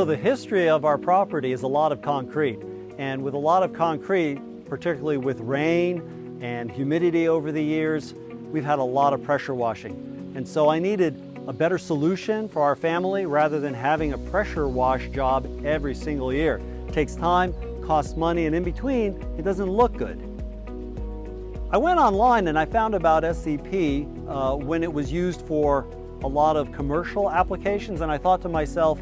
So the history of our property is a lot of concrete. And with a lot of concrete, particularly with rain and humidity over the years, we've had a lot of pressure washing. And so I needed a better solution for our family rather than having a pressure wash job every single year. It takes time, costs money, and in between, it doesn't look good. I went online and I found about SCP when it was used for a lot of commercial applications, and I thought to myself,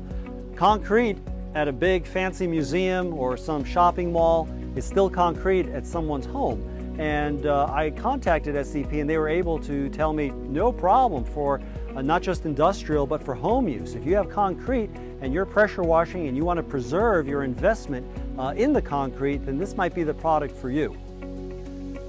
concrete at a big fancy museum or some shopping mall is still concrete at someone's home. And I contacted SCP and they were able to tell me no problem for not just industrial but for home use. If you have concrete and you're pressure washing and you want to preserve your investment in the concrete, then this might be the product for you.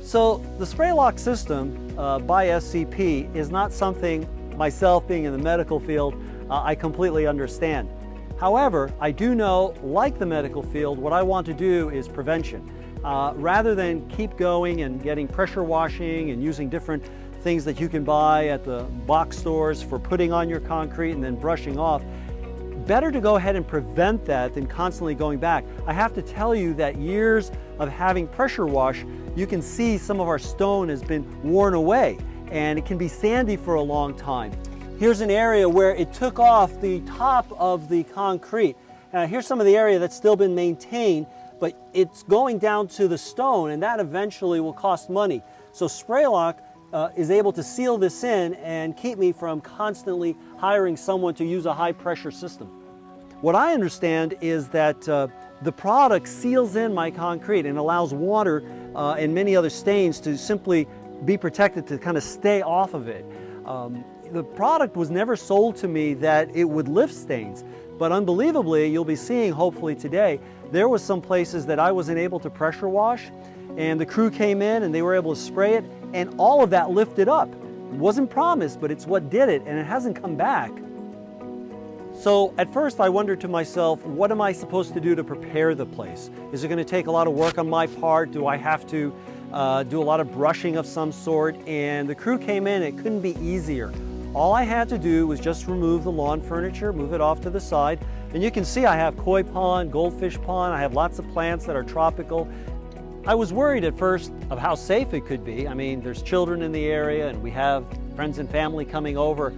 So the spray lock system by SCP is not something myself being in the medical field I completely understand. However, I do know, like the medical field, what I want to do is prevention. Rather than keep going and getting pressure washing and using different things that you can buy at the box stores for putting on your concrete and then brushing off, better to go ahead and prevent that than constantly going back. I have to tell you that years of having pressure wash, you can see some of our stone has been worn away and it can be sandy for a long time. Here's an area where it took off the top of the concrete. Here's some of the area that's still been maintained, but it's going down to the stone, and that eventually will cost money. So spray lock is able to seal this in and keep me from constantly hiring someone to use a high pressure system. What I understand is that the product seals in my concrete and allows water and many other stains to simply be protected, to kind of stay off of it. The product was never sold to me that it would lift stains, but unbelievably, you'll be seeing hopefully today, there was some places that I wasn't able to pressure wash, and the crew came in and they were able to spray it, and all of that lifted up. It wasn't promised, but it's what did it, and it hasn't come back. So at first I wondered to myself, what am I supposed to do to prepare the place? Is it going to take a lot of work on my part? Do I have to do a lot of brushing of some sort? And the crew came in, it couldn't be easier. All I had to do was just remove the lawn furniture, move it off to the side, and you can see I have koi pond, goldfish pond, I have lots of plants that are tropical. I was worried at first of how safe it could be. I mean, there's children in the area and we have friends and family coming over,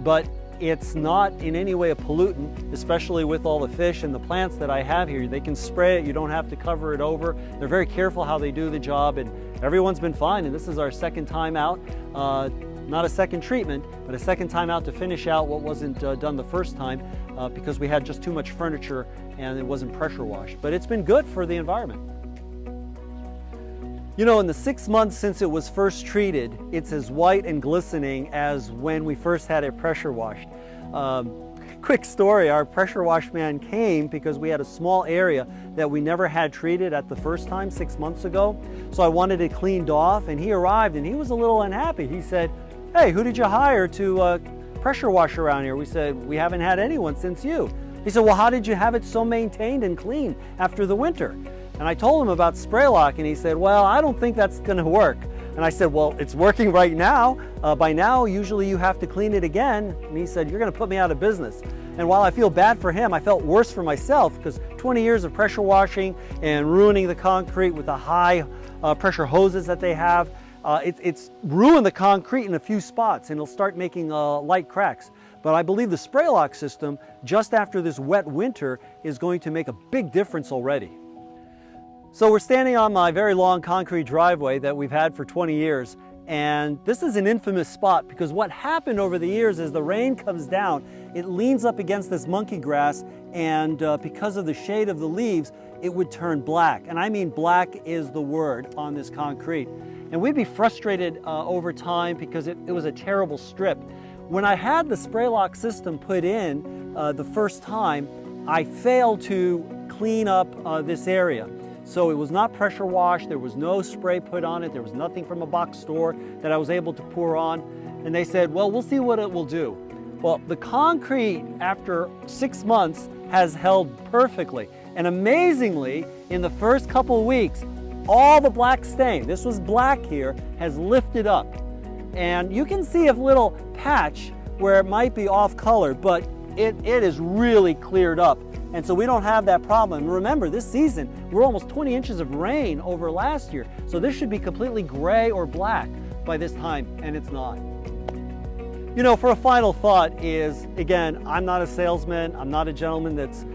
but it's not in any way a pollutant, especially with all the fish and the plants that I have here. They can spray it, you don't have to cover it over. They're very careful how they do the job, and everyone's been fine, and this is our second time out. Not a second treatment, but a second time out to finish out what wasn't done the first time because we had just too much furniture and it wasn't pressure washed. But it's been good for the environment. You know, in the 6 months since it was first treated, it's as white and glistening as when we first had it pressure washed. Quick story, our pressure wash man came because we had a small area that we never had treated at the first time 6 months ago. So I wanted it cleaned off, and he arrived and he was a little unhappy. He said, "Hey, who did you hire to pressure wash around here?" We said, "We haven't had anyone since you." He said, "Well, how did you have it so maintained and clean after the winter?" And I told him about spray lock, and he said, "Well, I don't think that's gonna work." And I said, "Well, it's working right now. By now, usually you have to clean it again." And he said, "You're gonna put me out of business." And while I feel bad for him, I felt worse for myself because 20 years of pressure washing and ruining the concrete with the high pressure hoses that they have, it's ruined the concrete in a few spots, and it'll start making light cracks. But I believe the spray lock system, just after this wet winter, is going to make a big difference already. So we're standing on my very long concrete driveway that we've had for 20 years, and this is an infamous spot because what happened over the years is the rain comes down, it leans up against this monkey grass, and because of the shade of the leaves, it would turn black. And I mean black is the word on this concrete. And we'd be frustrated over time because it was a terrible strip. When I had the spray lock system put in the first time, I failed to clean up this area. So it was not pressure washed, there was no spray put on it, there was nothing from a box store that I was able to pour on. And they said, "Well, we'll see what it will do." Well, the concrete after 6 months has held perfectly. And amazingly, in the first couple of weeks, all the black stain, this was black here, has lifted up. And you can see a little patch where it might be off color, but it is really cleared up. And so we don't have that problem. And remember, this season, we're almost 20 inches of rain over last year. So this should be completely gray or black by this time, and it's not. You know, for a final thought is, again, I'm not a salesman. I'm not a gentleman that's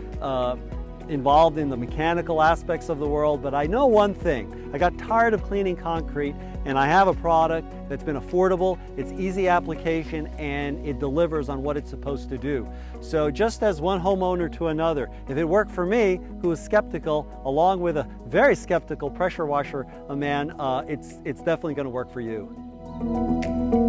involved in the mechanical aspects of the world, but I know one thing. I got tired of cleaning concrete, and I have a product that's been affordable, it's easy application, and it delivers on what it's supposed to do. So just as one homeowner to another, if it worked for me, who was skeptical, along with a very skeptical pressure washer man, it's definitely going to work for you.